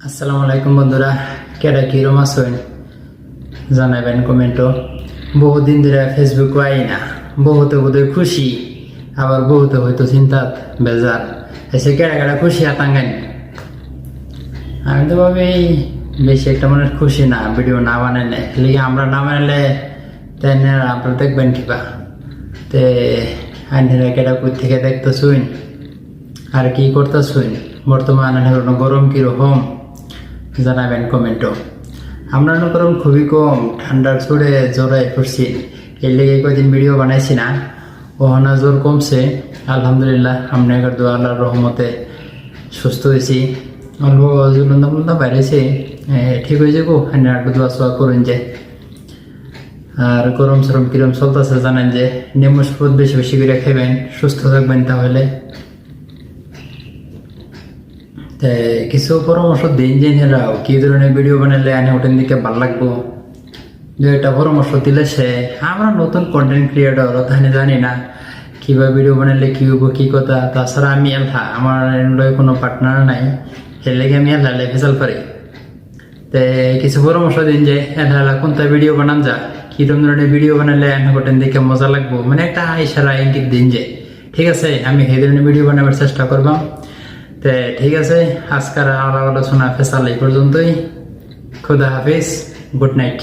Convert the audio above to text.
আসসালামু আলাইকুম বন্ধুরা, কেডা কিরম আছেন জানাবেন কমেন্টও। বহুদিন ধরে ফেসবুক আই না, বহুতে বোধহয় খুশি, আবার বহুতে হয়তো চিন্তাত বেজার এসে কেডা কেডা খুশি আতাঙ্গান। আমি তো ভাবি বেশি একটা মনে খুশি না, ভিডিও না বানাইলে লিগে আমরা না বানাইলে তাই আপনারা দেখবেন কিবা তে আইনরা কেডা কই থেকে দেখতেছুন আর কি করতেছুন, বর্তমানে গরম কিরকম জানাবেন কমেন্টও। আমরা গরম খুবই কম, ঠান্ডার ছুড়ে জ্বরে পড়ছি, এর লেগে কয়েকদিন ভিডিও বানাইছি না। ওখানে জ্বর কমছে আলহামদুলিল্লাহ, আপনার দোয়া আল্লাহর রহমতে সুস্থ হয়েছি। অল্প জুলন্দা বাইরেছে, ঠিক হয়ে যাবো। একটু দোয়া সোয়া করুন যে। আর গরম সরম কিরম চলতেছে জানেন যে, নেমু শরবত বেশি বেশি করে খাবেন, সুস্থ থাকবেন। তাহলে কিছু পরামর্শ দিন যে হেরাও কি ধরনের ভিডিও বানালে আনে ওটার দিকে ভালো লাগবো, দু একটা পরামর্শ দিলে সে আমরা নতুন কন্টেন্ট ক্রিয়েটর তাহলে জানি না কিভাবে ভিডিও বানালে কি হবো কি কথা। তাছাড়া আমি এলহা, আমার কোনো পার্টনার নাই, এর লেগে আমি এলহা ফেসাল পারি। তে কিছু পরামর্শ দিন যে এলহা কোনটা ভিডিও বানান যা, কিরকম ধরনের ভিডিও বানালে ওটার দিকে মজা লাগবো, মানে একটা ইশারা ইঙ্গিত দিন যে। ঠিক আছে, আমি সেই ধরনের ভিডিও বানাবার চেষ্টা করবাম। তে ঠিক আছে, আজকের আলোচনা ফেসাল এই পর্যন্তই। খুদা হাফিজ, গুড নাইট।